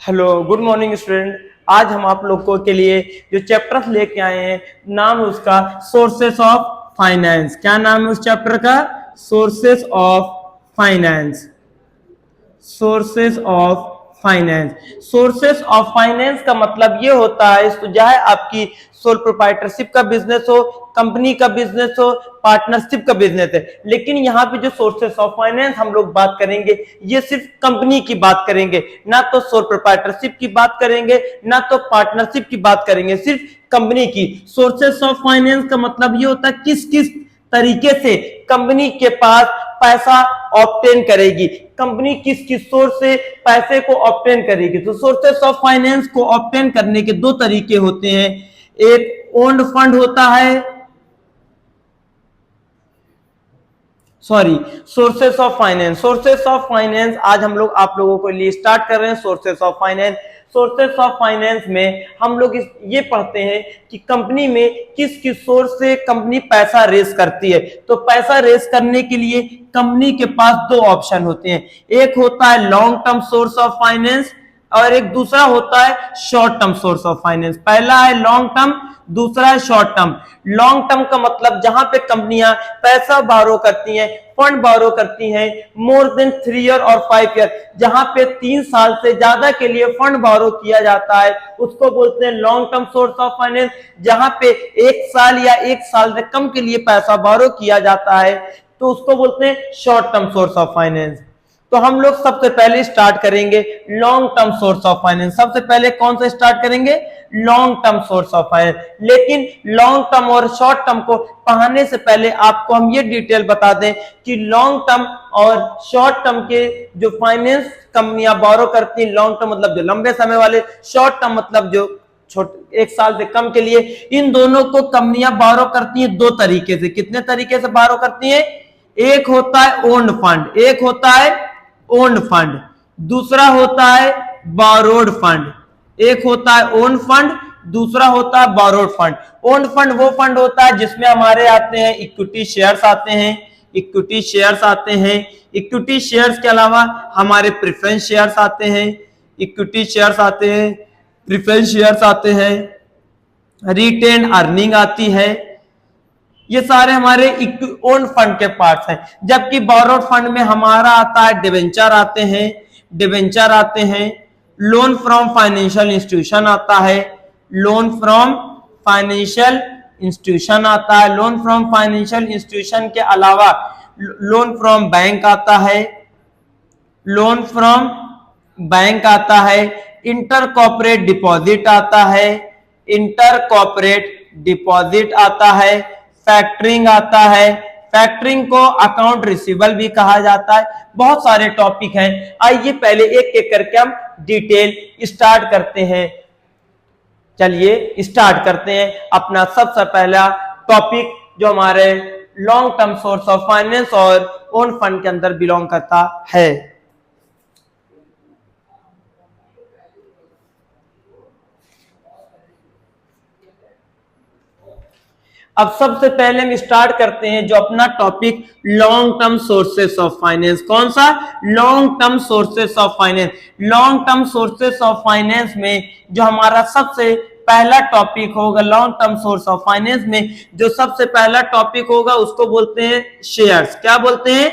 Hello good morning student. आज हम आप लोगों के लिए जो चैप्टर लेके आए हैं, नाम है उसका सोर्सेस ऑफ फाइनेंस। क्या नाम है उस चैप्टर का? Sources of finance. Sources of finance. Sources of finance का मतलब ये होता है, तो चाहे आपकी सोल प्रोप्राइटरशिप का बिजनेस हो, कंपनी का बिजनेस हो, पार्टनरशिप का बिजनेस है, लेकिन यहाँ पे जो सोर्सेस ऑफ फाइनेंस हम लोग बात करेंगे, ये सिर्फ कंपनी की बात करेंगे, ना तो सोल प्रोप्राइटरशिप की बात करेंगे, ना तो पार्टनरशिप की बात करेंगे, सिर्फ कंपनी की। सोर्सेस ऑफ फाइनेंस का मतलब ये होता है किस किस तरीके से कंपनी के पास पैसा ऑब्टेन करेगी, कंपनी किस किस सोर्स से पैसे को ऑब्टेन करेगी। तो सोर्सेस ऑफ फाइनेंस को ऑब्टेन करने के दो तरीके होते हैं। एक ओन्ड फंड होता है, sources of finance. Sources of finance आज हम लोग आप लोगों के लिए स्टार्ट कर रहे हैं। Sources of finance, sources of finance में हम लोग ये पढ़ते हैं कि कंपनी में किस किस सोर्स से कंपनी पैसा रेस करती है। तो पैसा रेस करने के लिए कंपनी के पास दो ऑप्शन होते हैं, एक होता है long term source of finance और एक दूसरा होता है short term source of finance. पहला है लॉन्ग टर्म, दूसरा है शॉर्ट टर्म। लॉन्ग टर्म का मतलब जहां पे कंपनियां पैसा बारो करती हैं, फंड बारो करती हैं मोर देन 3 ईयर और 5 ईयर, जहां पे 3 साल से ज्यादा के लिए फंड बारो किया जाता है, उसको बोलते हैं long term source of finance. जहां पे 1 साल या 1 साल से कम के लिए पैसा बारो किया जाता है, तो उसको बोलते हैं short term source of finance. तो हम लोग सबसे पहले स्टार्ट करेंगे long term source of finance. सबसे पहले कौन सा स्टार्ट करेंगे? Long term source of finance. लेकिन लॉन्ग टर्म और शॉर्ट टर्म को पढ़ने से पहले आपको हम ये डिटेल बता दें कि लॉन्ग टर्म और शॉर्ट टर्म के जो फाइनेंस कंपनियां बोरो करती हैं, लॉन्ग टर्म मतलब जो लंबे समय वाले, शॉर्ट टर्म मतलब जो छोटे 1 साल से कम के लिए, इन दोनों को कंपनियां बोरो करती हैं दो तरीके से। कितने तरीके से बोरो करती हैं? एक होता है ओन्ड फंड, एक होता है ओन्ड फंड, दूसरा होता है बोरोड फंड। एक होता है ओन्ड फंड, दूसरा होता है बोरोड फंड। ओन्ड फंड वो फंड होता है जिसमें हमारे आते हैं इक्विटी शेयर्स आते हैं, इक्विटी शेयर्स आते हैं। इक्विटी शेयर्स के अलावा हमारे प्रेफरेंस शेयर्स आते हैं, इक्विटी शेयर्स आते हैं, प्रेफरेंस शेयर्स आते हैं, रिटेन अर्निंग आती है। ये सारे हमारे ओन फंड के पार्ट्स हैं। जबकि बोरोड फंड में हमारा आता है डिबेंचर आते हैं, डिबेंचर आते हैं, लोन फ्रॉम फाइनेंशियल इंस्टीट्यूशन आता है, लोन फ्रॉम फाइनेंशियल इंस्टीट्यूशन आता है। लोन फ्रॉम फाइनेंशियल इंस्टीट्यूशन के अलावा लोन फ्रॉम बैंक आता है, लोन फ्रॉम बैंक आता है, इंटर कॉर्पोरेट डिपॉजिट आता है, इंटर कॉर्पोरेट डिपॉजिट आता है, फैक्टरिंग आता है। फैक्टरिंग को अकाउंट रिसीवेबल भी कहा जाता है। बहुत सारे टॉपिक हैं, आइए पहले एक एक करके हम डिटेल स्टार्ट करते हैं। चलिए स्टार्ट करते हैं अपना सबसे पहला टॉपिक जो हमारे long term source of finance और ओन फंड के अंदर बिलोंग करता है। अब सबसे पहले हम स्टार्ट करते हैं जो अपना topic long term sources of finance. कौन सा? Long term sources of finance. Long term sources of finance में जो हमारा सबसे पहला टॉपिक होगा, long term source of finance में जो सबसे पहला टॉपिक होगा उसको बोलते हैं शेयर्स। क्या बोलते हैं?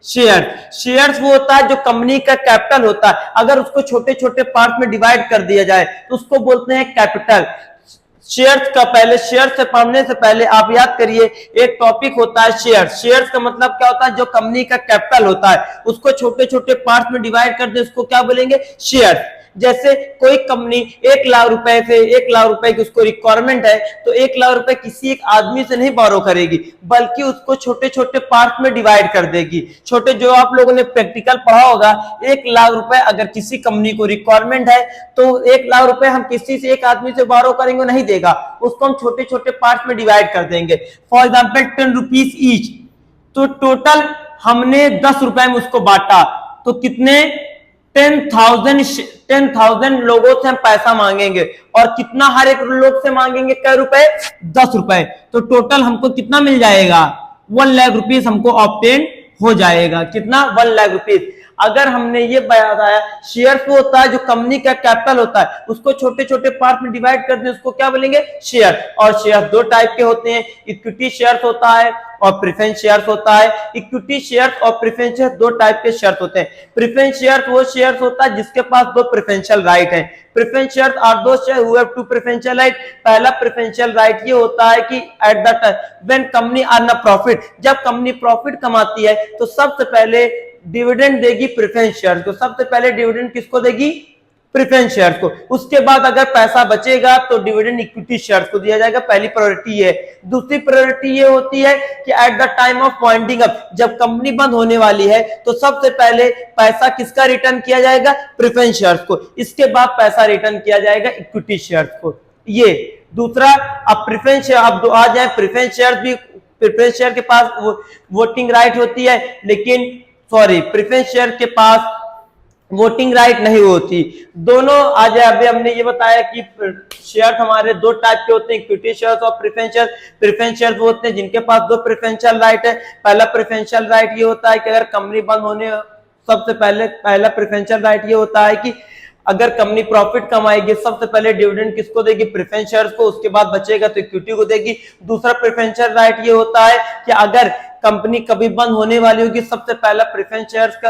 शेयर्स। शेयर्स वो होता है जो कंपनी का कैपिटल होता है, अगर उसको छोटे छोटे पार्ट में डिवाइड कर दिया जाए तो उसको बोलते हैं कैपिटल। शेयर्स का पहले, शेयर्स से पढ़ने से पहले आप याद करिए एक टॉपिक होता है शेयर्स। शेयर्स का मतलब क्या होता है? जो कंपनी का कैपिटल होता है उसको छोटे छोटे पार्ट्स में डिवाइड कर दे, उसको क्या बोलेंगे? शेयर्स। जैसे कोई कंपनी 1 लाख रुपए से 1 लाख रुपए की उसको रिक्वायरमेंट है, तो 1 लाख रुपए किसी एक आदमी से नहीं बोरो करेगी, बल्कि उसको छोटे छोटे पार्ट में डिवाइड कर देगी। छोटे, जो आप लोगों ने प्रैक्टिकल पढ़ा होगा, 1 लाख रुपए अगर किसी कंपनी को रिक्वायरमेंट है तो 1 लाख रुपए हम किसी से, एक आदमी से बोरो करेंगे, नहीं देगा, उसको हम छोटे छोटे पार्ट में डिवाइड कर देंगे। फॉर एग्जाम्पल 10 रुपीज ईच, तो टोटल हमने 10 रुपए में उसको बांटा, तो कितने? 10,000 लोगों से हम पैसा मांगेंगे, और कितना हर एक लोग से मांगेंगे? कै रुपए? 10 रुपए। तो टोटल हमको कितना मिल जाएगा? 1 लाख रुपीज हमको ऑब्टेन हो जाएगा। कितना? 1 लाख रुपीज। अगर हमने ये बताया शेयर्स वो होता है जो कंपनी का कैपिटल होता है, उसको छोटे छोटे पार्ट में डिवाइड कर दें, उसको क्या बोलेंगे, शेयर। और शेयर दो टाइप के होते हैं, इक्विटी शेयर्स होता है और प्रेफरेंस शेयर्स होता है। इक्विटी शेयर्स और प्रेफरेंस शेयर दो टाइप के शेयर्स होते हैं। प्रेफरेंस शेयर्स वो शेयर्स होता है जिसके पास दो प्रेफरेंशियल राइट है। Preference shares are those share who have two preferential right. पहला प्रेफरेंशियल राइट ये होता है कि at the time when company earn a profit, जब कंपनी प्रॉफिट कमाती है तो सबसे पहले डिविडेंड देगी प्रेफरेंस शेयर्स को। सबसे पहले डिविडेंड किसको देगी, प्रेफरेंस शेयर्स को। उसके बाद अगर पैसा बचेगा तो डिविडेंड इक्विटी शेयर्स को दिया जाएगा। पहली प्रायोरिटी है। दूसरी प्रायोरिटी ये होती है कि at the time of winding up, जब कंपनी बंद होने वाली है तो सबसे पहले पैसा किसका रिटर्न किया जाएगा, प्रेफरेंस शेयर्स को। इसके बाद पैसा रिटर्न किया जाएगा इक्विटी शेयर्स को। ये दूसरा। अब प्रेफरेंस शेयर, अब आ जाए प्रेफरेंस शेयर्स भी, प्रेफरेंस शेयर के पास वोटिंग राइट होती है, लेकिन प्रेफरेंस शेयर के पास वोटिंग राइट नहीं होती। दोनों आ जाए। अभी हमने ये बताया कि शेयर हमारे दो टाइप के होते हैं, इक्विटी शेयर्स और प्रेफरेंस शेयर। प्रेफरेंस शेयर वो होते हैं जिनके पास दो प्रेफरेंशियल राइट है। पहला प्रेफरेंशियल राइट ये होता है कि अगर कंपनी बंद होने, सबसे पहला प्रेफरेंशियल राइट ये होता है कि अगर कंपनी प्रॉफिट कमाएगी सबसे पहले डिविडेंड किसको देगी, प्रेफरेंस शेयर्स को, उसके बाद बचेगा तो इक्विटी को देगी। दूसरा प्रेफरेंशियल राइट ये होता है कि अगर कंपनी कभी बंद होने वाली होगी सबसे पहले प्रेफरेंस शेयर्स का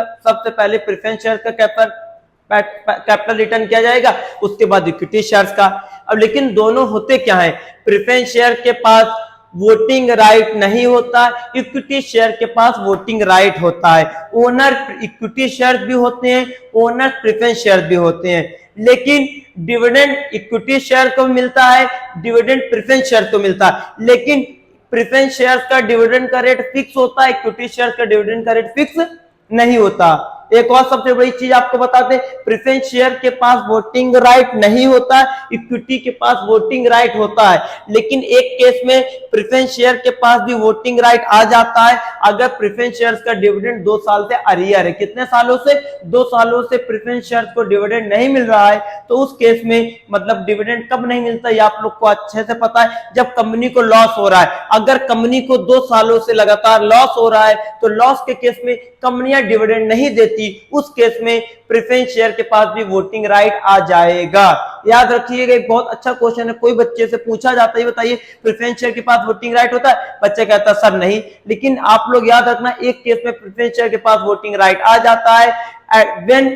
कैपिटल रिटर्न किया जाएगा, उसके बाद इक्विटी शेयर्स का। अब लेकिन दोनों होते क्या है, प्रेफरेंस शेयर के पास वोटिंग राइट नहीं होता, इक्विटी शेयर के पास वोटिंग राइट होता है। ओनर इक्विटी शेयर भी होते हैं, ओनर प्रेफरेंस शेयर भी होते हैं, लेकिन डिविडेंड इक्विटी शेयर को मिलता है, डिविडेंड प्रेफरेंस शेयर को मिलता है। लेकिन प्रेफरेंस शेयर्स का डिविडेंड का रेट फिक्स होता है, इक्विटी शेयर का डिविडेंड का रेट फिक्स नहीं होता। एक और सबसे बड़ी चीज आपको बताते हैं, प्रेफरेंस शेयर के पास वोटिंग राइट नहीं होता, इक्विटी के पास वोटिंग राइट होता है। लेकिन एक केस में प्रेफरेंस शेयर के पास भी वोटिंग राइट आ जाता है, अगर प्रेफरेंस शेयर्स का डिविडेंड 2 साल से अरियर है। कितने सालों से, 2 सालों से प्रेफरेंस शेयर्स को डिविडेंड नहीं मिल रहा है, तो उस केस में मतलब डिविडेंड कब नहीं मिलता ये आप लोग को अच्छे से पता है, जब कंपनी को लॉस हो रहा है। अगर कंपनी को 2 सालों से लगातार लॉस हो रहा है तो लॉस के केस में कंपनियां डिविडेंड नहीं देती, उस केस में प्रेफरेंस शेयर के पास भी वोटिंग राइट आ जाएगा। याद रखिएगा, एक बहुत अच्छा क्वेश्चन है, कोई बच्चे से पूछा जाता है बताइए प्रेफरेंस शेयर के पास वोटिंग राइट होता है, बच्चा कहता है सर नहीं। लेकिन आप लोग याद रखना, एक केस में प्रेफरेंस शेयर के पास वोटिंग राइट आ जाता है when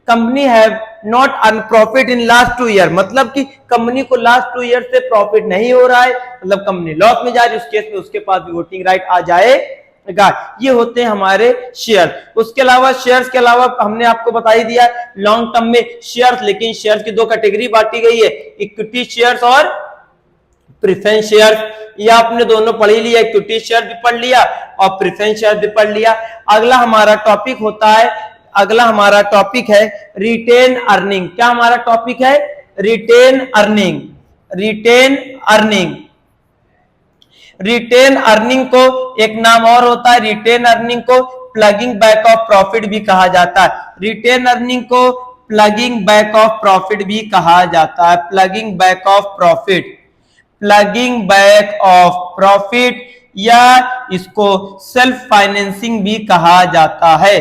company have not earn profit in last 2 year, मतलब कि कंपनी को लास्ट 2 ईयर से प्रॉफिट नहीं हो रहा है, मतलब कंपनी लॉस में जा रही है, उस केस में उसके पास भी वोटिंग राइट आ जाए। ये होते हैं हमारे शेयर। उसके अलावा शेयर्स के अलावा हमने आपको बता ही दिया लॉन्ग टर्म में शेयर्स, लेकिन शेयर्स की 2 कैटेगरी बांटी गई है, इक्विटी शेयर्स और प्रेफरेंस शेयर्स। ये आपने दोनों पढ़ ही लिया, इक्विटी शेयर भी पढ़ लिया और प्रेफरेंस शेयर भी पढ़ लिया। अगला हमारा टॉपिक है रिटेन अर्निंग। क्या हमारा टॉपिक है, रिटेन अर्निंग। रिटेन अर्निंग को एक नाम और होता है, रिटेन अर्निंग को प्लगिंग बैक ऑफ प्रॉफिट भी कहा जाता है। रिटेन अर्निंग को प्लगिंग बैक ऑफ प्रॉफिट भी कहा जाता है, प्लगिंग बैक ऑफ प्रॉफिट या इसको सेल्फ फाइनेंसिंग भी कहा जाता है।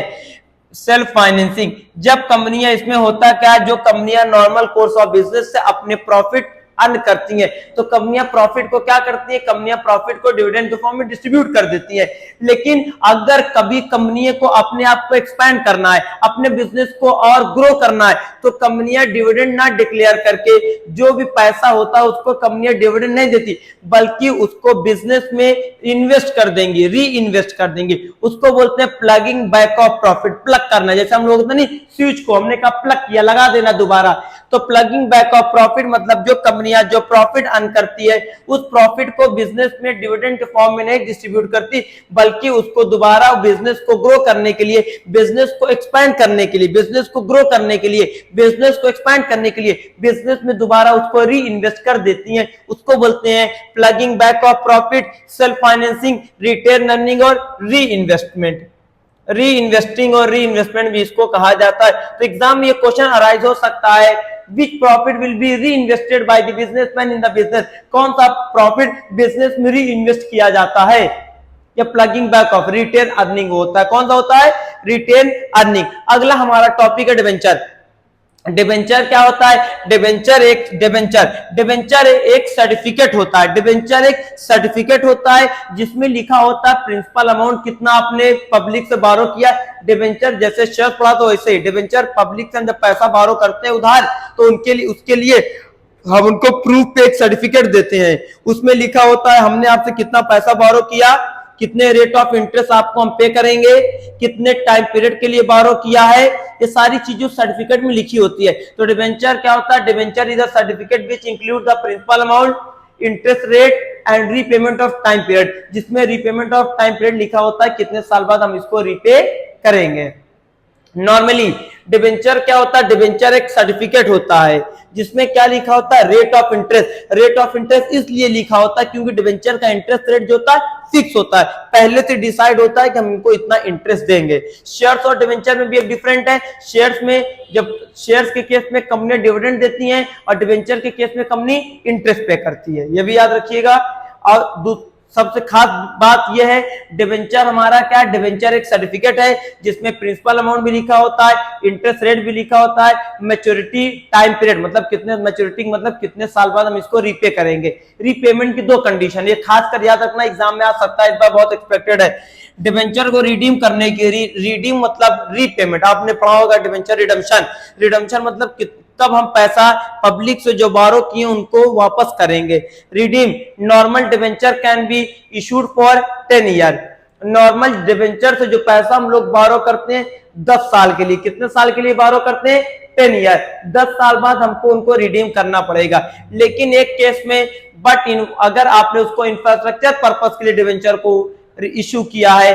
सेल्फ फाइनेंसिंग, जब कंपनियां, इसमें होता क्या है, जो कंपनियां नॉर्मल कोर्स ऑफ बिजनेस से अपने प्रॉफिट अर्न करती हैं तो कंपनियां प्रॉफिट को क्या करती हैं, कंपनियां प्रॉफिट को डिविडेंड के फॉर्म में डिस्ट्रीब्यूट कर देती हैं। लेकिन अगर कभी कंपनी को अपने आप को एक्सपैंड करना है, अपने बिजनेस को और ग्रो करना है, तो कंपनियां डिविडेंड ना डिक्लेयर करके जो भी पैसा होता है उसको कंपनियां डिविडेंड नहीं देती, बल्कि उसको बिजनेस में इन्वेस्ट कर देंगी, री इन्वेस्ट कर देंगी। उसको बोलते हैं ploughing back of profit, plug करना। जैसे हम लोग नहीं, स्विच को हमने कहा प्लग किया, लगा देना दोबारा, तो प्लगिंग बैक ऑफ प्रॉफिट मतलब जो कंपनियां जो प्रॉफिट अर्न करती है उस प्रॉफिट को बिजनेस में डिविडेंड के फॉर्म में नहीं डिस्ट्रीब्यूट करती, बल्कि उसको दोबारा बिजनेस को ग्रो करने के लिए, बिजनेस को एक्सपैंड करने के लिए, बिजनेस को ग्रो करने के लिए, बिजनेस को एक्सपैंड करने के लिए बिजनेस में दोबारा उसको री इन्वेस्ट कर देती हैं। उसको बोलते हैं ploughing back of profit, self financing, retained earning और री इन्वेस्टमेंट। री इन्वेस्टिंग और री इन्वेस्टमेंट भी इसको कहा जाता है। तो एग्जाम में ये क्वेश्चन अराइज हो सकता है, which profit will be reinvested by the businessman in the business, कौन सा प्रॉफिट बिजनेस में री इन्वेस्ट किया जाता है। या ploughing back of retained earning होता है। कौन सा होता है? Retained earning. अगला हमारा टॉपिक है डिबेंचर। डिबेंचर क्या होता है? डिबेंचर एक सर्टिफिकेट होता है। डिबेंचर एक सर्टिफिकेट होता है जिसमें लिखा होता है प्रिंसिपल अमाउंट कितना आपने पब्लिक से बारो किया। डिबेंचर जैसे शेयर पड़ा तो वैसे ही डिबेंचर पब्लिक से जब पैसा बारो करते हैं उधार, तो उसके लिए हम उनको प्रूफ पे एक सर्टिफिकेट देते हैं। उसमें लिखा होता है हमने आपसे कितना पैसा बारो किया, कितने रेट ऑफ इंटरेस्ट आपको हम पे करेंगे, कितने टाइम पीरियड के लिए बारो किया है, ये सारी चीजें सर्टिफिकेट में लिखी होती है। तो डिबेंचर क्या होता है? Debenture is a certificate which include the principal amount, interest rate and repayment of time period, जिसमें रीपेमेंट ऑफ टाइम पीरियड लिखा होता है कितने साल बाद हम इसको रीपे करेंगे। नॉर्मली डिबेंचर क्या होता है? डिबेंचर एक सर्टिफिकेट होता है जिसमें क्या लिखा होता है? Rate of interest. Rate of interest इसलिए लिखा होता है क्योंकि डिबेंचर का इंटरेस्ट रेट जो होता है फिक्स होता है, पहले से डिसाइड होता है कि हम इनको इतना इंटरेस्ट देंगे। शेयर्स और डिबेंचर में भी एक डिफरेंट है। शेयर्स में जब शेयर्स के केस में कंपनी डिविडेंड देती है और डिबेंचर के केस में कंपनी इंटरेस्ट पे करती है, ये भी याद रखिएगा। और सबसे खास बात यह है, डिबेंचर हमारा क्या है? डिबेंचर एक सर्टिफिकेट है जिसमें प्रिंसिपल अमाउंट भी लिखा होता है, इंटरेस्ट रेट भी लिखा होता है, मैच्योरिटी टाइम पीरियड मतलब कितने मैच्योरिटी मतलब कितने साल बाद हम इसको रीपे करेंगे। रीपेमेंट की 2 कंडीशन, ये खासकर याद रखना, एग्जाम में आ सकता है, इस बार बहुत एक्सपेक्टेड है। डिबेंचर को रिडीम करने की रिडीम मतलब रीपेमेंट, आपने पढ़ा होगा डिबेंचर रिडम्पशन। रिडम्पशन मतलब तब हम पैसा पब्लिक से जो बारो किए उनको वापस करेंगे। Redeem normal debenture can be issued for 10 year. Normal debenture से जो पैसा हम लोग बारो करते हैं 10 साल के लिए, कितने साल के लिए बारो करते हैं? 10 ईयर। 10 साल बाद हमको उनको रिडीम करना पड़ेगा। लेकिन एक केस में अगर आपने उसको इंफ्रास्ट्रक्चर पर्पस के लिए डिबेंचर को इश्यू किया है,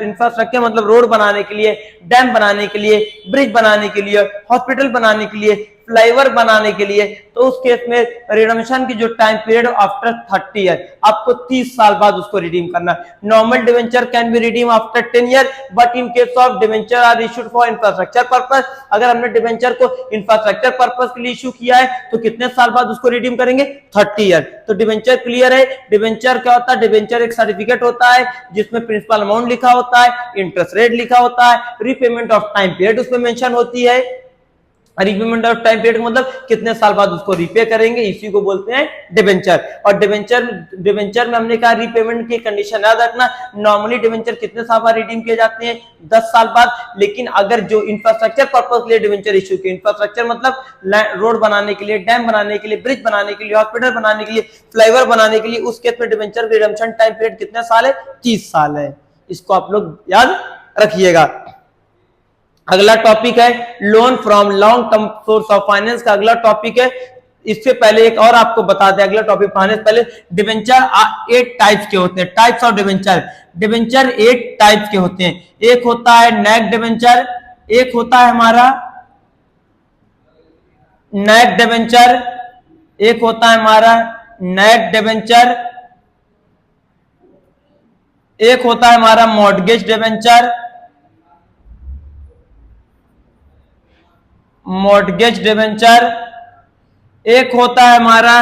इंफ्रास्ट्रक्चर मतलब रोड बनाने के लिए, डैम बनाने के लिए, ब्रिज बनाने के लिए, हॉस्पिटल बनाने के लिए, फ्लाईओवर बनाने के लिए, तो उस केस में रिडम्पशन की जो टाइम पीरियड आफ्टर 30 ईयर, आपको 30 साल बाद उसको रिडीम करना। Normal debenture can be redeem after 10 year, but in case of debenture are issued for infrastructure purpose, अगर हमने डिवेंचर को इंफ्रास्ट्रक्चर पर्पस के लिए इशू किया है तो कितने साल बाद उसको रिडीम करेंगे? 30 ईयर। तो डिवेंचर क्लियर है। डिवेंचर क्या होता है? डिवेंचर एक सर्टिफिकेट होता है जिसमें प्रिंसिपल अमाउंट लिखा होता है, इंटरेस्ट रेट लिखा होता है, रीपेमेंट ऑफ टाइम पीरियड उसमें मेंशन होती है। रीपेमेंट ऑफ टाइम पीरियड मतलब कितने साल बाद उसको रीपे करेंगे, इसी को बोलते हैं डिवेंचर। और डिवेंचर में हमने कहा रीपेमेंट की कंडीशन याद रखना। नॉर्मली डिवेंचर कितने साल बाद रिडीम किए जाते हैं? 10 साल बाद। लेकिन अगर जो इंफ्रास्ट्रक्चर पर्पस के लिए डिवेंचर इश्यू किए, इंफ्रास्ट्रक्चर मतलब रोड बनाने के लिए, डैम बनाने के लिए, ब्रिज बनाने के लिए, हॉस्पिटल बनाने के लिए, फ्लाईओवर बनाने के लिए, उस केस में डिवेंचर रिडम्पशन टाइम पीरियड कितने साल है? 30 साल है। इसको आप लोग याद रखिएगा। अगला टॉपिक है loan from long term source of finance का अगला टॉपिक है। इससे पहले एक और आपको बता दें, अगला टॉपिक पढ़ने से पहले, डिवेंचर 8 टाइप्स के होते हैं। Types of debenture. Debenture 8 types के होते हैं। एक होता है नैक डिवेंचर, एक होता है हमारा नैक डिवेंचर, एक होता है हमारा नैक डिवेंचर, एक होता है हमारा मॉर्गेज डिवेंचर, मॉर्गेज डिवेंचर, एक होता है हमारा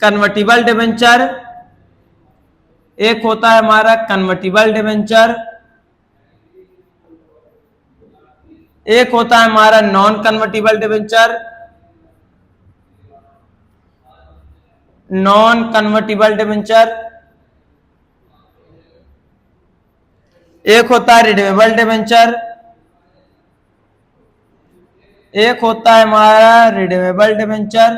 कन्वर्टिबल डिवेंचर, एक होता है हमारा कन्वर्टिबल डिवेंचर, एक होता है हमारा non convertible debenture, non convertible debenture, एक होता है रिडीमेबल डिवेंचर, एक होता है हमारा रिडीमेबल डिवेंचर,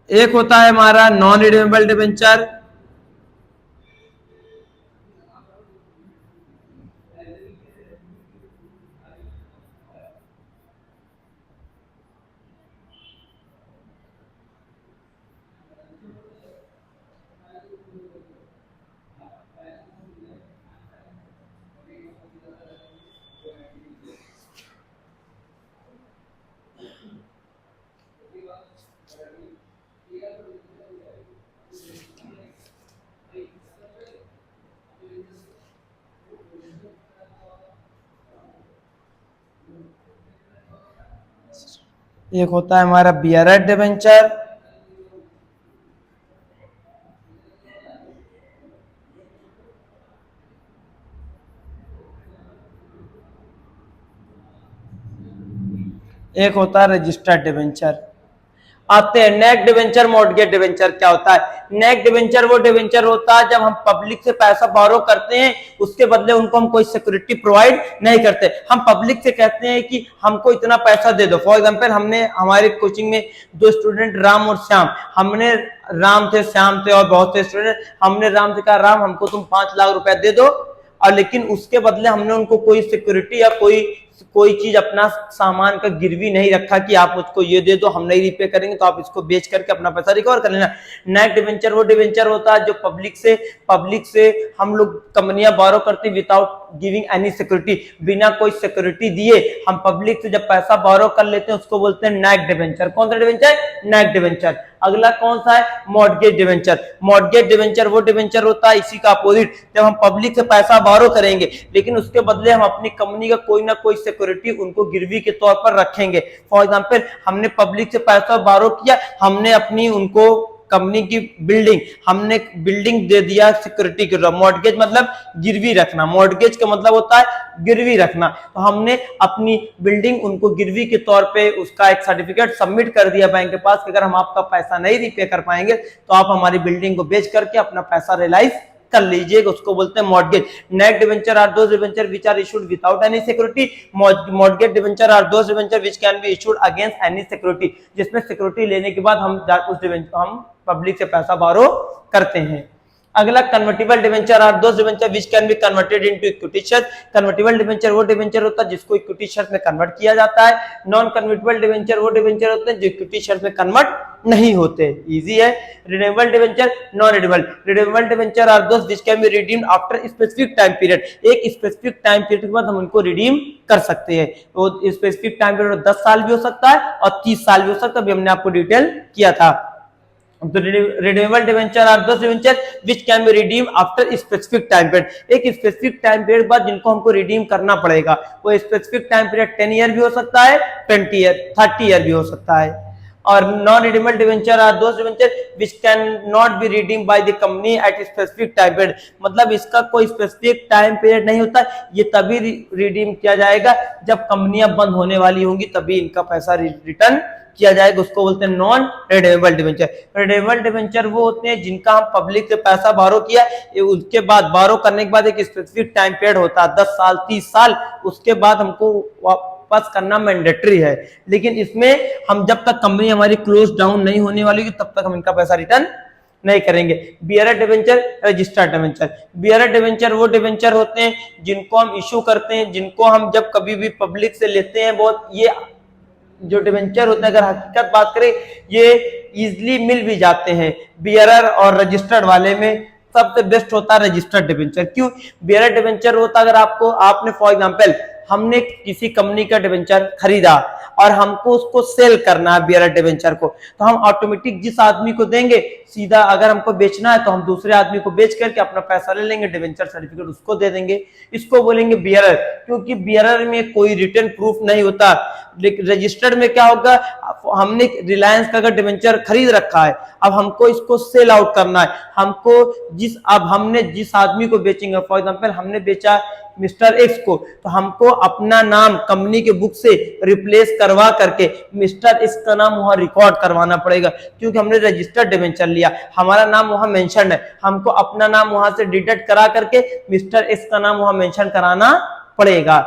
एक होता है हमारा नॉन रिडीमेबल डिवेंचर, एक होता है हमारा बियरर डिवेंचर, एक होता है रजिस्टर्ड डिवेंचर। आते हैं नेक्ड डिवेंचर, मॉर्गेज डिवेंचर क्या होता है। नेक्ड डिवेंचर वो डिवेंचर होता है जब हम पब्लिक से पैसा बोरो करते हैं, उसके बदले उनको हम कोई सिक्योरिटी प्रोवाइड नहीं करते। हम पब्लिक से कहते हैं कि हमको इतना पैसा दे दो। फॉर एग्जांपल, हमने हमारे कोचिंग में दो स्टूडेंट राम और श्याम, हमने राम थे, श्याम थे और बहुत से स्टूडेंट, हमने राम से कहा राम हमको तुम 5 लाख रुपया दे दो, और लेकिन उसके बदले हमने उनको कोई सिक्योरिटी या कोई चीज अपना सामान का गिरवी नहीं रखा कि आप मुझको ये दे दो, हम नहीं रिपे करेंगे तो आप इसको बेच करके अपना पैसा रिकवर कर लेना। नेक्ड डिवेंचर वो डिवेंचर होता है जो पब्लिक से हम लोग कंपनियां बोरो करती विदाउट गिविंग एनी सिक्योरिटी, बिना कोई सिक्योरिटी दिए हम पब्लिक से जब पैसा बोरो कर लेते हैं, उसको बोलते हैं नेक्ड डिवेंचर। कौन सा डिवेंचर? Necked debenture. अगला कौन सा है? Mortgage debenture. मॉर्गेज डिवेंचर वो डिवेंचर होता है इसी का अपोजिट, जब हम पब्लिक से पैसा बोरो करेंगे लेकिन उसके बदले हम अपनी कंपनी का कोई ना कोई सिक्योरिटी उनको गिरवी के तौर पर रखेंगे। फॉर एग्जांपल, हमने पब्लिक से पैसा बोरो किया, हमने अपनी उनको कंपनी की हमने बिल्डिंग दे दिया सिक्योरिटी के। मॉर्गेज मतलब गिरवी रखना, मॉर्गेज का मतलब होता है गिरवी रखना। तो हमने अपनी बिल्डिंग उनको गिरवी के तौर पे उसका एक सर्टिफिकेट सबमिट कर दिया बैंक के पास कि अगर हम आपका पैसा नहीं रिपे कर पाएंगे तो आप हमारी बिल्डिंग को बेच करके अपना पैसा रियलाइज कर लीजिएगा, उसको बोलते हैं mortgage. Naked debenture are those debenture which are issued without any security. Mortgage debenture are those debenture which can be issued against any security, जिसमें सिक्योरिटी लेने के बाद हम उस डिवेंचर हम पब्लिक से पैसा बोरो करते हैं। अगला convertible debenture are those debenture which can be converted into equity share. Convertible debenture वो डिवेंचर होता है जिसको इक्विटी शेयर में कन्वर्ट किया जाता है। नॉन कन्वर्टिबल डिवेंचर वो डिवेंचर होते हैं जो इक्विटी शेयर में कन्वर्ट नहीं होते। इजी है। Redeemable debenture, non redeemable. Redeemable debenture are those which can be redeemed after specific time period. एक स्पेसिफिक टाइम पीरियड के बाद हम उनको रिडीम कर सकते हैं। तो स्पेसिफिक टाइम पीरियड 10 साल भी हो सकता है और 30 साल भी हो सकता है, अभी हमने आपको डिटेल किया था। तो redeemable debenture are those debenture which can be redeem after specific time period. एक स्पेसिफिक टाइम पीरियड बाद जिनको हमको रिडीम करना पड़ेगा, वो स्पेसिफिक टाइम पीरियड 10 ईयर भी हो सकता है, 20 ईयर, 30 ईयर भी हो सकता है। और non redeemable debenture are those debenture which can not be redeem by the company at specific time period. मतलब इसका कोई स्पेसिफिक टाइम पीरियड नहीं होता, ये तभी रिडीम किया जाएगा जब कंपनियां बंद होने वाली होंगी, तभी इनका पैसा रिटर्न किया जाएगा, उसको बोलते हैं non redeemable debenture. Redeemable debenture वो होते हैं जिनका हम पब्लिक से पैसा बोरो किया, उसके बाद बोरो करने के बाद एक स्पेसिफिक टाइम पीरियड होता है 10 साल 30 साल, उसके बाद हमको वापस करना मैंडेटरी है। लेकिन इसमें हम जब तक कंपनी हमारी क्लोज डाउन नहीं होने वाली होगी तब तक हम इनका पैसा रिटर्न नहीं करेंगे। Bearer debenture, registered debenture. Bearer debenture वो डिवेंचर होते हैं जिनको हम इशू करते हैं, जिनको हम जब कभी भी पब्लिक से लेते हैं, बहुत ये जो डिवेंचर होते हैं अगर हकीकत बात करें ये इजिली मिल भी जाते हैं। बियरर और रजिस्टर्ड वाले में सबसे बेस्ट होता है रजिस्टर्ड डिवेंचर। क्यों? बियरर डिवेंचर होता है अगर आपने फॉर एग्जांपल हमने किसी कंपनी का डिवेंचर खरीदा और हमको उसको सेल करना है बियरर डिवेंचर को, तो हम ऑटोमेटिक जिस आदमी को देंगे सीधा अगर हमको बेचना है तो हम दूसरे आदमी को बेच करके अपना पैसा ले लेंगे, डिवेंचर सर्टिफिकेट उसको दे देंगे। इसको बोलेंगे बियरर, क्योंकि बियरर में कोई रिटर्न प्रूफ नहीं होता। लेकिन रजिस्टर्ड में क्या होगा, हमने रिलायंस का अगर डिवेंचर खरीद रखा है, अब हमको इसको सेल आउट करना है, हमको हमने जिस आदमी को बेचेंगे, फॉर एग्जांपल हमने बेचा मिस्टर एक्स को, तो हमको अपना नाम कंपनी के बुक से रिप्लेस करवा करके मिस्टर एक्स का नाम वहां रिकॉर्ड करवाना पड़ेगा, क्योंकि हमने रजिस्टर्ड डिवेंचर लिया, हमारा नाम वहां मेंशन है, हमको अपना नाम वहां से डिडक्ट करा करके मिस्टर एक्स का नाम वहां मेंशन कराना पड़ेगा।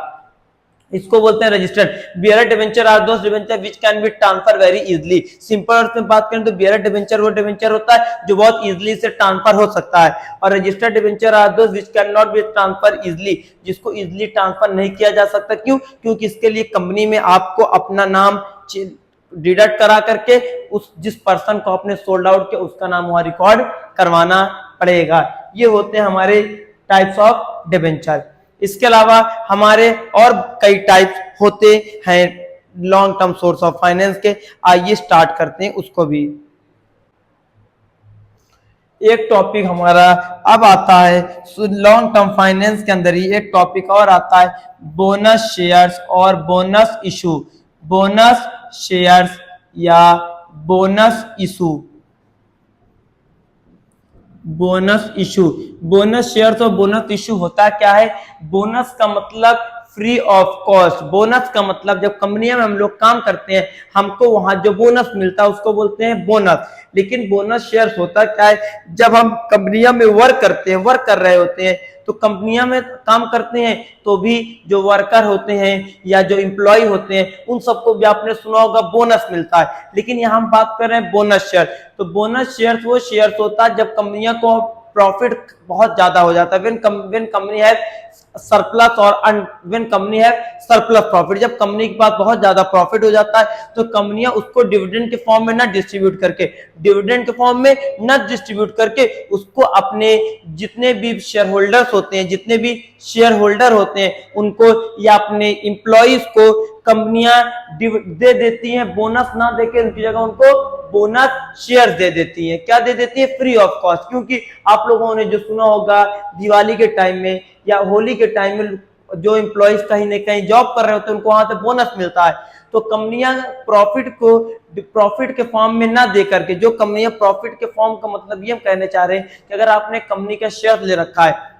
इसको बोलते हैं registered. Bearer debenture are those debenture which can be transfer very easily. Simple अर्थ में बात करें तो बियरर डिवेंचर वो डिवेंचर होता है जो बहुत इजीली से ट्रांसफर हो सकता है, और registered debenture are those which can not be transfer easily, जिसको इजीली ट्रांसफर नहीं किया जा सकता। क्यों? क्योंकि इसके लिए कंपनी में आपको अपना नाम डिडक्ट करा करके उस जिस पर्सन को आपने सोल्ड आउट किया उसका नाम वहां रिकॉर्ड करवाना पड़ेगा। ये होते हैं हमारे टाइप्स ऑफ डिवेंचर। इसके अलावा हमारे और कई टाइप्स होते हैं long term source of finance के, आइए स्टार्ट करते हैं उसको भी। एक टॉपिक हमारा अब आता है लॉन्ग टर्म फाइनेंस के अंदर ही एक टॉपिक और आता है बोनस शेयर्स और बोनस इशू। बोनस शेयर्स या bonus issue. Bonus issue, bonus shares और बोनस इशू होता क्या है? बोनस का मतलब फ्री ऑफ कॉस्ट। बोनस का मतलब जब कंपनियों में हम लोग काम करते हैं हमको वहां जो बोनस मिलता है उसको बोलते हैं बोनस। लेकिन बोनस शेयर्स होता क्या है, जब हम कंपनियों में वर्क करते हैं, वर्क कर रहे होते हैं तो कंपनियां में काम करते हैं तो भी जो वर्कर होते हैं या जो एम्प्लॉय होते हैं उन सबको भी आपने सुना होगा बोनस मिलता है। लेकिन यहाँ हम बात कर रहे हैं बोनस शेयर। तो बोनस शेयर वो शेयर्स होता है जब कंपनियों को प्रॉफिट बहुत ज्यादा हो जाता है, व्हेन कंपनी है सरप्लस और व्हेन कंपनी है सरप्लस प्रॉफिट। जब कंपनी के पास बहुत ज्यादा प्रॉफिट हो जाता है तो कंपनियां उसको डिविडेंड के फॉर्म में ना डिस्ट्रीब्यूट करके उसको अपने जितने भी शेयर होल्डर्स होते हैं, जितने भी शेयर होल्डर होते हैं उनको या अपने एम्प्लॉइज को कंपनियां दे देती हैं, बोनस ना देके उनकी जगह उनको बोनस शेयर दे देती हैं। क्या दे देती है? Free of cost. क्योंकि आप लोगों ने जो सुना होगा दिवाली के टाइम में या होली के टाइम में जो एम्प्लॉइज कहीं न कहीं जॉब कर रहे होते हैं उनको वहां से बोनस मिलता है। तो कंपनियां प्रॉफिट के फॉर्म में ना दे करके, जो कंपनियां प्रॉफिट के फॉर्म का मतलब ये हम कहने चाह रहे हैं कि अगर आपने कंपनी का शेयर ले रखा है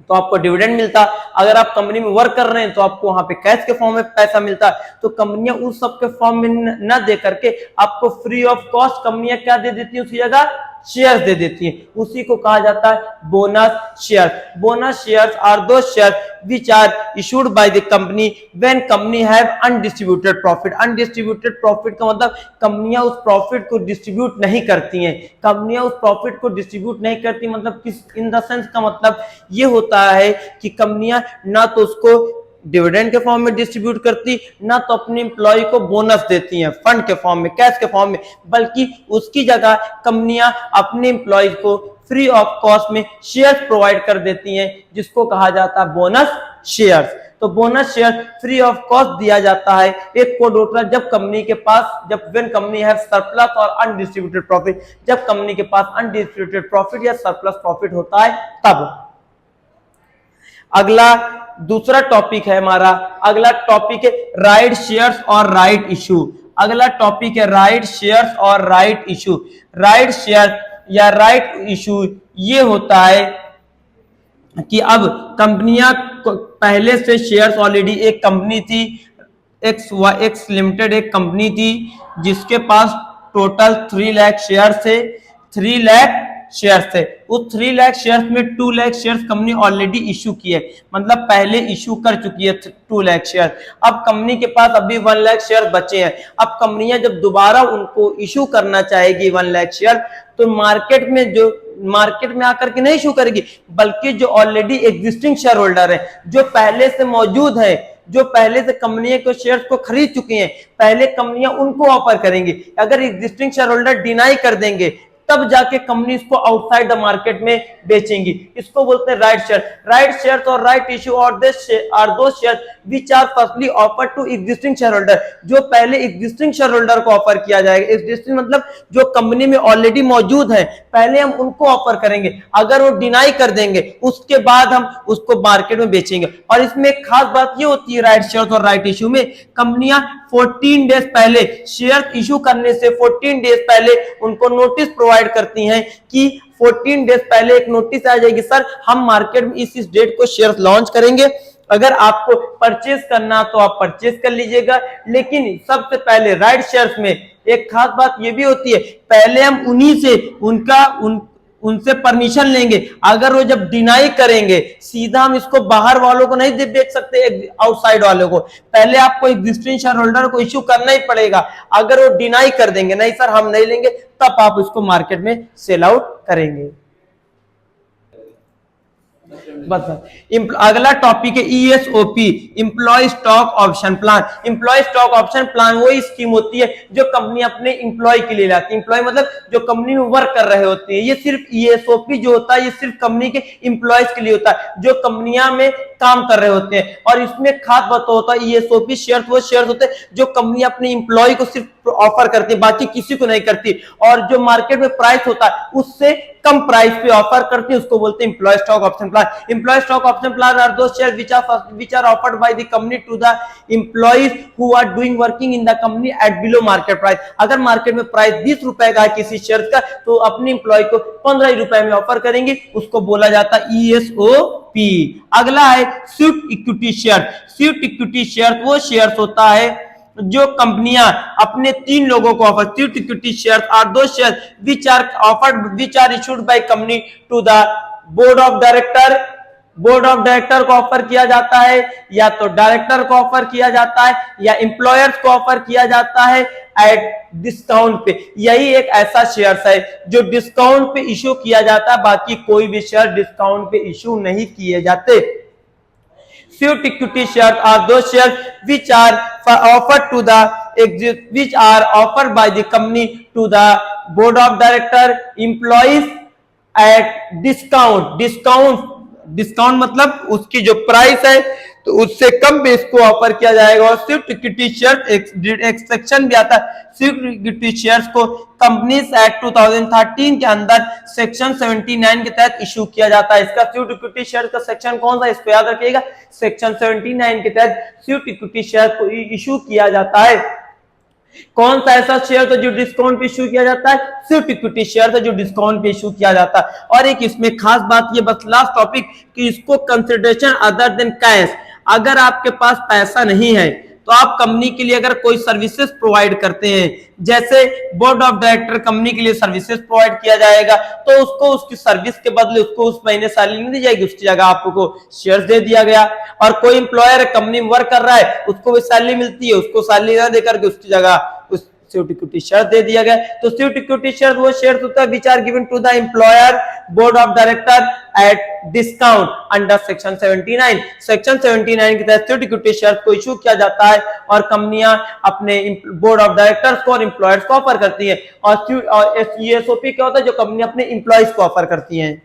तो आपको डिविडेंड मिलता, अगर आप कंपनी में वर्क कर रहे हैं तो आपको वहां पे कैश के फॉर्म में पैसा मिलता। तो कंपनियां उस सब के फॉर्म में ना दे करके आपको फ्री ऑफ कॉस्ट कंपनियां क्या दे देती है, उसकी जगह शेयर दे देती है। उसी को कहा जाता है bonus share. Bonus shares are those share which are issued by the company when company have undistributed profit। Undistributed profit का मतलब कंपनियां उस प्रॉफिट को डिस्ट्रीब्यूट नहीं करती हैं। कंपनियां उस प्रॉफिट को डिस्ट्रीब्यूट नहीं करती मतलब किस, इन द सेंस का मतलब ये होता है कि कंपनियां ना तो उसको डिविडेंड के फॉर्म में डिस्ट्रीब्यूट करती, ना तो अपने एम्प्लॉय को बोनस देती हैं फंड के फॉर्म में, कैश के फॉर्म में, बल्कि उसकी जगह कंपनियां अपने एम्प्लॉय को फ्री ऑफ कॉस्ट में शेयर्स प्रोवाइड कर देती हैं, जिसको कहा जाता है बोनस शेयर्स। तो bonus share free of cost दिया जाता है। एक कोड होता है जब कंपनी के पास, जब व्हेन कंपनी हैव सरप्लस और अनडिस्ट्रीब्यूटेड प्रॉफिट, जब कंपनी के पास अनडिस्ट्रीब्यूटेड प्रॉफिट या सरप्लस प्रॉफिट होता है तब। अगला दूसरा टॉपिक है हमारा, अगला टॉपिक है राइट शेयर्स और राइट इशू। अगला टॉपिक है राइट शेयर्स और राइट इशू। राइट शेयर या राइट इशू ये होता है कि अब कंपनियां पहले से शेयर्स ऑलरेडी, एक कंपनी थी एक्स लिमिटेड, एक कंपनी थी जिसके पास टोटल 3 लाख शेयर थे, 3 लाख शेयर्स थे। उस 3 लाख शेयर्स में 2 lakh shares company already issue की है, मतलब पहले इशू कर चुकी है 2 लाख शेयर। अब कंपनी के पास अभी 1 लाख शेयर बचे हैं। अब कंपनियां जब दोबारा उनको इशू करना चाहेगी 1 लाख शेयर तो मार्केट में आकर के नहीं इशू करेगी, बल्कि जो ऑलरेडी एग्जिस्टिंग शेयर होल्डर है, जो पहले से मौजूद है, जो पहले से कंपनी के शेयर्स को खरीद चुके हैं, पहले कंपनियां उनको ऑफर करेंगी। अगर एग्जिस्टिंग शेयर होल्डर डिनाई कर देंगे तब जाके कंपनी इसको आउटसाइड द मार्केट में बेचेंगी। इसको बोलते हैं राइट शेयर। राइट शेयर और राइट इशू और those share which are firstly offer to existing share holder, जो पहले एग्जिस्टिंग शेयर होल्डर को ऑफर किया जाएगा। एग्जिस्टिंग मतलब जो कंपनी में ऑलरेडी मौजूद है, पहले हम उनको ऑफर करेंगे, अगर वो डिनाई कर देंगे उसके बाद हम उसको मार्केट में बेचेंगे। और इसमें एक खास बात ये होती है राइट शेयर और राइट इशू में, कंपनियां 14 डेज पहले, शेयर इशू करने से 14 डेज पहले उनको नोटिस प्रोवाइड करती हैं कि 14 डेज पहले एक नोटिस आ जाएगी, सर हम मार्केट में इस डेट को शेयर लॉन्च करेंगे, अगर आपको परचेज करना तो आप परचेज कर लीजिएगा। लेकिन सबसे पहले राइट शेयर्स में एक खास बात ये भी होती है, पहले हम उन्हीं से उनसे परमिशन लेंगे। अगर वो जब डिनाई करेंगे, सीधा हम इसको बाहर वालों को नहीं बेच सकते, आउटसाइड वालों को, पहले आपको एग्जिस्टिंग शेयर होल्डर को इश्यू करना ही पड़ेगा। अगर वो डिनाई कर देंगे, नहीं सर हम नहीं लेंगे, तब आप इसको मार्केट में सेल आउट करेंगे। बस अगला टॉपिक है ESOP, employ stock option plan. Employ stock option plan वही स्कीम होती है जो कंपनी अपने एम्प्लॉय के लिए लाती है। एम्प्लॉय मतलब जो कंपनी में वर्क कर रहे होते हैं। ये सिर्फ ईएसओपी जो होता है ये सिर्फ कंपनी के एम्प्लॉयज के लिए होता है जो कंपनियां में काम कर रहे होते हैं। और इसमें खास बात होता है ईएसओपी शेयर वो शेयर होते हैं जो कंपनी अपने एम्प्लॉय को सिर्फ ऑफर करती है, बाकी किसी को नहीं करती। और जो मार्केट में प्राइस होता है उससे कम प्राइस पे ऑफर करती है, उसको बोलते हैं employ stock option plan. Employ stock option plan are those share which are offered by the company to the employees who are doing working in the company at below market price। अगर market में price 20 रुपए का है किसी share का तो अपने employ को 15 रुपए में ऑफर करेंगे, उसको बोला जाता है ईएसओपी। पी। अगला है swift equity share. Swift equity share वो शेयर होता है जो कंपनियां अपने 3 लोगों को offer. Swift equity share are those share which are offered which are issued by company to the board of director. Board of director को ऑफर किया जाता है, या तो डायरेक्टर को ऑफर किया जाता है, या एम्प्लॉयर्स को ऑफर किया जाता है एट डिस्काउंट पे। यही एक ऐसा शेयर है जो डिस्काउंट पे इश्यू किया जाता है, बाकी कोई भी शेयर डिस्काउंट पे इश्यू नहीं किए जाते। Swift equity shares are those shares which are offered to the which are offered by the company to the board of director, employees at discount मतलब उसकी जो प्राइस है तो उससे कम पे इसको ऑफर किया जाएगा। और स्विफ्ट इक्विटी शेयर एक सेक्शन भी आता है, स्विफ्ट इक्विटी शेयर्स को कंपनीज एक्ट 2013 के अंदर सेक्शन 79 के तहत इशू किया जाता है। इसका स्विफ्ट इक्विटी शेयर का सेक्शन कौन सा, इसको याद रखिएगा, सेक्शन 79 के तहत स्विफ्ट इक्विटी शेयर को इशू किया जाता है। कौन सा ऐसा शेयर था जो डिस्काउंट पे इशू किया जाता है, स्विफ्ट इक्विटी शेयर था जो डिस्काउंट पे इशू किया जाता है। और एक इसमें खास बात ये बस लास्ट टॉपिक कि इसको कंसिडरेशन अदर देन कैश, अगर आपके पास पैसा नहीं है तो आप कंपनी के लिए अगर कोई सर्विसेज प्रोवाइड करते हैं, जैसे बोर्ड ऑफ डायरेक्टर कंपनी के लिए सर्विसेज प्रोवाइड किया जाएगा, तो उसको उसकी सर्विस के बदले उसको उस महीने सैलरी नहीं दी जाएगी, उसकी जगह आपको शेयर्स दे दिया गया। और कोई एम्प्लॉयर कंपनी में वर्क कर रहा है, उसको भी सैलरी मिलती है, उसको सैलरी ना देकर के उसकी जगह उस स्विफ्ट इक्विटी शेयर दे दिया गया। तो स्विफ्ट इक्विटी शेयर वो शेयर होता है which are given to the employer board of director at discount under section 79। Section 79 के तहत स्विफ्ट इक्विटी शेयर को इशू किया जाता है और कंपनियां अपने बोर्ड ऑफ डायरेक्टर्स को और एम्प्लॉयर्स को ऑफर करती हैं। और ESOP क्या होता है, जो कंपनी अपने एम्प्लॉयज को ऑफर करती हैं।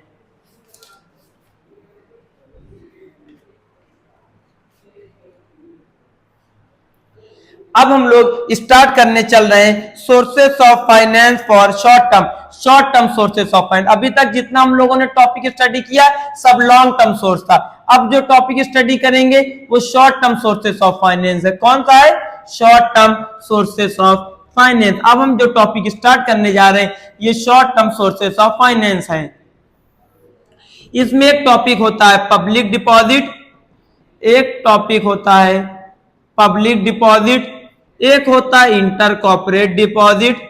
अब हम लोग स्टार्ट करने चल रहे हैं sources of finance for short term sources of finance. अभी तक जितना हम लोगों ने टॉपिक स्टडी किया सब लॉन्ग टर्म सोर्स था, अब जो टॉपिक स्टडी करेंगे वो short term sources of finance है। कौन सा है, short term sources of finance. अब हम जो टॉपिक स्टार्ट करने जा रहे हैं ये short term sources of finance है। इसमें एक टॉपिक होता है पब्लिक डिपॉजिट, एक टॉपिक होता है पब्लिक डिपॉजिट, एक होता है inter corporate deposit.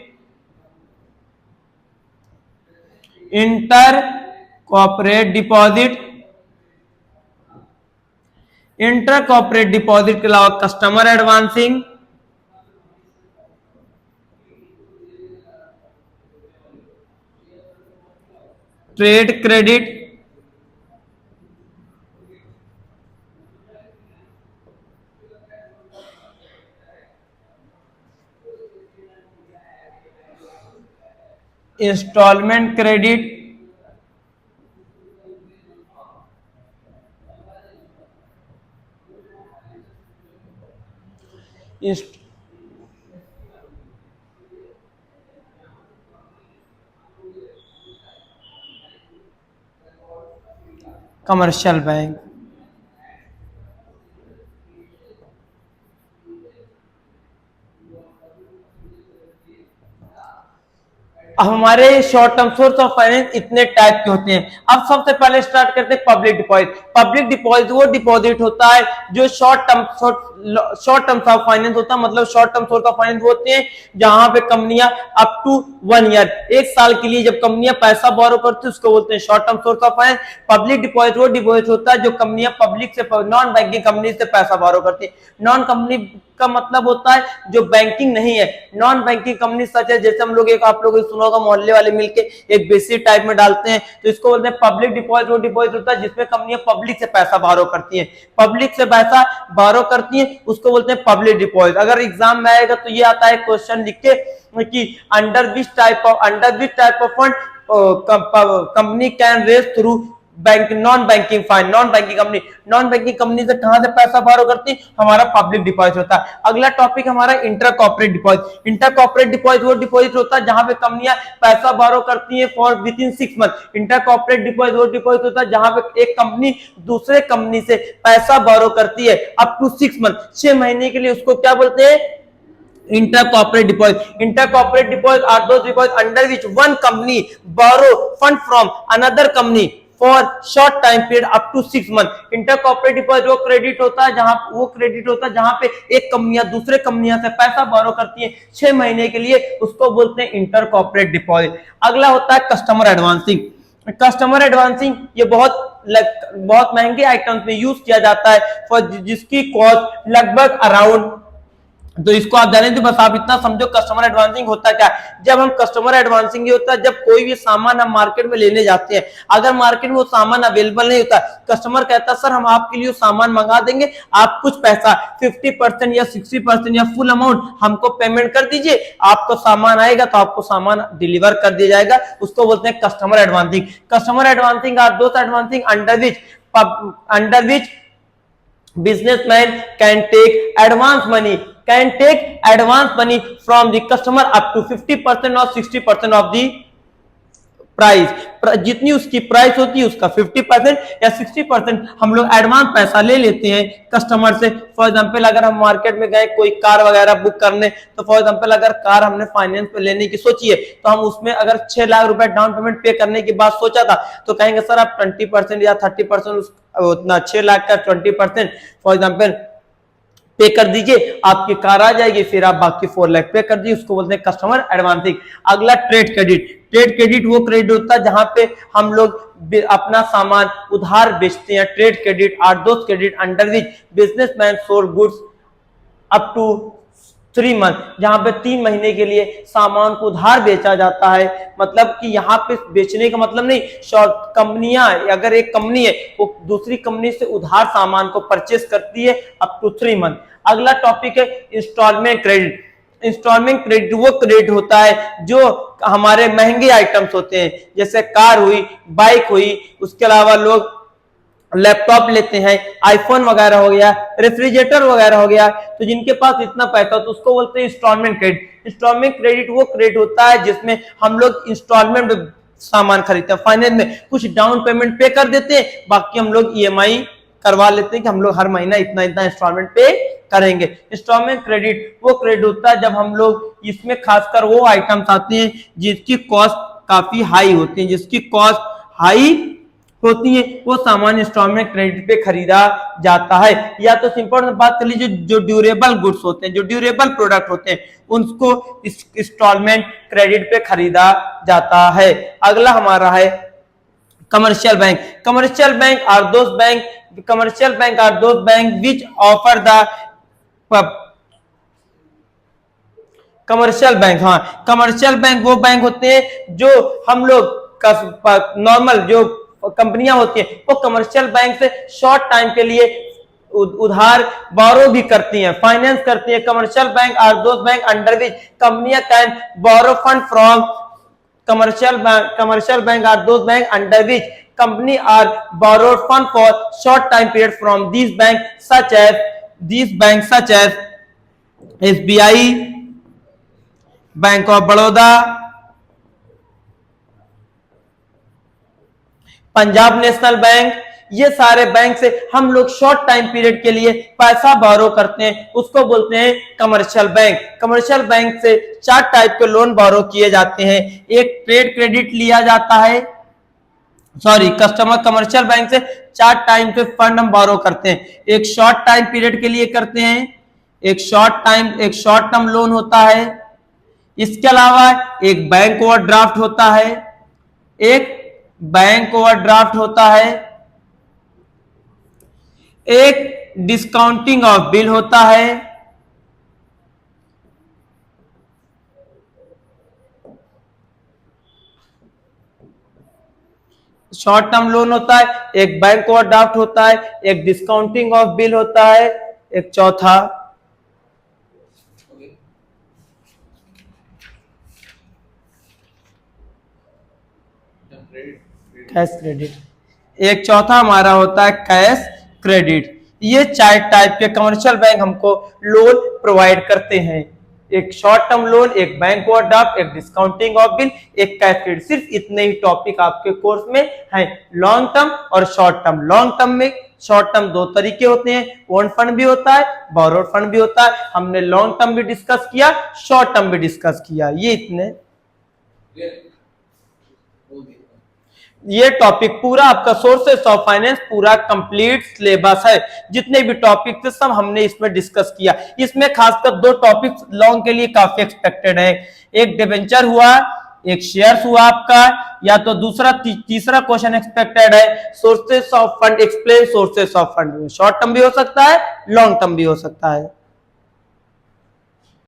Inter corporate deposit, inter corporate deposit के अलावा customer advancing, trade credit, instalment credit, commercial bank. अब हमारे short term source of finance इतने टाइप के होते हैं। अब सबसे पहले स्टार्ट करते हैं पब्लिक डिपॉजिट। पब्लिक डिपॉजिट वो डिपॉजिट होता है जो शॉर्ट टर्म ऑफ फाइनेंस होता है, मतलब short term source of finance होते हैं जहां पे कंपनियां अप टू 1 ईयर, 1 साल के लिए जब कंपनियां पैसा बोरो करती है उसको बोलते हैं short term source of finance. Public deposit वो डिपॉजिट होता है जो कंपनियां पब्लिक से, नॉन बैंकिंग कंपनी से पैसा बोरो करती है। नॉन कंपनी का मतलब होता है जो बैंकिंग नहीं है, नॉन बैंकिंग कंपनी सच है, जैसे हम लोग एक आप लोगों ने सुना होगा मोहल्ले वाले मिलके एक बेसिक टाइप में डालते हैं, तो इसको बोलते हैं पब्लिक डिपॉजिट। वो डिपॉजिट होता है जिसमें कंपनियां पब्लिक से पैसा बारो करती हैं, पब्लिक से पैसा बारो करती हैं, उसको बोलते हैं पब्लिक डिपॉजिट। अगर एग्जाम में आएगा तो ये आता है क्वेश्चन लिख के कि under which type of fund company can raise through bank non banking company से कहां से पैसा बारो करती, हमारा पब्लिक डिपॉजिट होता है। अगला टॉपिक हमारा inter corporate deposit. Inter corporate deposit वो डिपॉजिट होता है जहां पे कंपनियां पैसा बारो करती हैं for with in 6 month. Inter corporate deposit वो डिपॉजिट होता है जहां पे एक कंपनी दूसरे कंपनी से पैसा बारो करती है अप टू 6 मंथ, 6 महीने के लिए, उसको क्या बोलते हैं, inter corporate deposit. Inter corporate deposit are those deposit under which one company borrow fund from another company for short time period up to 6 month. Inter corporate deposit वो credit होता है जहां पे एक कंपनियां दूसरे कंपनियां से पैसा बोरो करती है 6 महीने के लिए, उसको बोलते हैं इंटर कॉर्पोरेट डिपॉजिट। अगला होता है कस्टमर एडवांसिंग। कस्टमर एडवांसिंग ये बहुत महंगे आइटम्स में यूज किया जाता है फॉर जिसकी कॉस्ट लगभग अराउंड, तो इसको आप जाने तो बस आप इतना समझो कस्टमर एडवांसिंग होता क्या है। जब हम कस्टमर एडवांसिंग ये होता है जब कोई भी सामान हम मार्केट में लेने जाते हैं, अगर मार्केट में वो सामान अवेलेबल नहीं होता, कस्टमर कहता है सर हम आपके लिए सामान मंगा देंगे, आप कुछ पैसा 50% या 60% या फुल अमाउंट हमको पेमेंट कर दीजिए, आपको सामान आएगा तो आपको सामान डिलीवर कर दिया जाएगा, उसको बोलते हैं customer advancing. Customer advancing are those advancing under which businessman can take advance money from the customer up to 50% or 60% of the price. जितनी उसकी प्राइस होती है उसका 50% या 60% हम लोग एडवांस पैसा ले लेते हैं कस्टमर से। फॉर एग्जांपल अगर हम मार्केट में गए कोई कार वगैरह बुक करने, तो फॉर एग्जांपल अगर कार हमने फाइनेंस पे लेने की सोची है तो हम उसमें अगर 6 लाख रुपए डाउन पेमेंट पे करने की बात सोचा था, तो कहेंगे सर आप 20% या 30% उतना 6 लाख का 20% फॉर एग्जाम्पल पे कर दीजिए, आपकी कार आ जाएगी, फिर आप बाकी 4 लाख पे कर दीजिए, उसको बोलते हैं कस्टमर एडवांसिंग। अगला ट्रेड क्रेडिट। ट्रेड क्रेडिट वो क्रेडिट होता है जहां पे हम लोग अपना सामान उधार बेचते हैं। Trade credit are those credit under which businessman sold goods up to 3 month, जहां पे 3 महीने के लिए सामान को उधार बेचा जाता है। मतलब कि यहाँ पे बेचने का मतलब नहीं, शॉर्ट कंपनियां, अगर एक कंपनी है वो दूसरी कंपनी से उधार सामान को परचेस करती है अप टू 3 मंथ। अगला टॉपिक है इंस्टॉलमेंट क्रेडिट। इंस्टॉलमेंट क्रेडिट वो क्रेडिट होता है जो हमारे महंगे आइटम्स होते हैं, जैसे कार हुई, बाइक हुई, उसके अलावा लोग लैपटॉप लेते हैं, आईफोन वगैरह हो गया, रेफ्रिजरेटर वगैरह हो गया, तो जिनके पास इतना पैसा तो उसको बोलते हैं इंस्टॉलमेंट क्रेडिट। इंस्टॉलमेंट क्रेडिट वो क्रेडिट होता है जिसमें हम लोग इंस्टॉलमेंट में सामान खरीदते हैं, फाइनेंस में कुछ डाउन पेमेंट पे कर देते हैं, बाकी हम लोग ईएमआई करवा लेते हैं कि हम लोग हर महीना इतना इतना इंस्टॉलमेंट पे करेंगे। इंस्टॉलमेंट क्रेडिट वो क्रेडिट होता है जब हम लोग इसमें खासकर वो आइटम्स आते हैं जिसकी कॉस्ट काफी हाई होती है, जिसकी कॉस्ट हाई होती है, वो सामान इंस्टॉलमेंट क्रेडिट पे खरीदा जाता है। या तो सिंपल बात कर लीजिए, जो ड्यूरेबल गुड्स होते हैं, जो ड्यूरेबल प्रोडक्ट होते हैं, उनको इंस्टॉलमेंट क्रेडिट पे खरीदा जाता है। अगला हमारा है commercial bank. Commercial bank are those bank which offer the commercial bank. हाँ, कमर्शियल बैंक वो बैंक होते हैं जो हम लोग नॉर्मल जो कंपनियां होती हैं वो कमर्शियल बैंक से शॉर्ट टाइम के लिए उधार बोरो भी करती हैं, फाइनेंस करती हैं। Commercial bank are those bank under which कंपनियां can borrow fund from commercial bank are those bank under which company are borrowed fund for short time period from these banks such as SBI, Bank of Baroda, Punjab national bank. ये सारे bank से हम लोग short time period के लिए पैसा बोरो करते हैं, उसको बोलते हैं कमर्शियल बैंक। कमर्शियल बैंक से 4 टाइप के लोन बोरो किए जाते हैं। एक ट्रेड क्रेडिट लिया जाता है, कमर्शियल बैंक से 4 टाइम पे फंड हम बोरो करते हैं। एक शॉर्ट टाइम पीरियड के लिए करते हैं, एक शॉर्ट टर्म लोन होता है, इसके अलावा एक बैंक ओवरड्राफ्ट होता है, एक डिस्काउंटिंग ऑफ बिल होता है, शॉर्ट टर्म लोन होता है, एक बैंक ओवरड्राफ्ट होता है, एक डिस्काउंटिंग ऑफ बिल होता है, एक चौथा कैश क्रेडिट, एक चौथा हमारा होता है कैश क्रेडिट। ये 4 टाइप के कमर्शियल बैंक हमको लोन प्रोवाइड करते हैं, एक शॉर्ट टर्म लोन, एक बैंक ओवरड्राफ्ट, एक डिस्काउंटिंग ऑफ बिल, एक कैश क्रेडिट। सिर्फ इतने ही टॉपिक आपके कोर्स में हैं, लॉन्ग टर्म और शॉर्ट टर्म। लॉन्ग टर्म में शॉर्ट टर्म 2 तरीके होते हैं, ओन फंड भी होता है, बोरोड फंड भी होता है। हमने लॉन्ग टर्म भी डिस्कस किया, शॉर्ट टर्म भी डिस्कस किया। ये इतने ये टॉपिक पूरा आपका सोर्सेस ऑफ फाइनेंस पूरा कंप्लीट सिलेबस है। जितने भी टॉपिक थे सब हमने इसमें डिस्कस किया। इसमें खासकर दो टॉपिक्स लॉन्ग के लिए काफी एक्सपेक्टेड है, एक डिबेंचर हुआ, एक शेयर्स हुआ आपका, या तो दूसरा तीसरा क्वेश्चन एक्सपेक्टेड है sources of fund, explain sources of fund. Short term भी हो सकता है, लॉन्ग टर्म भी हो सकता है।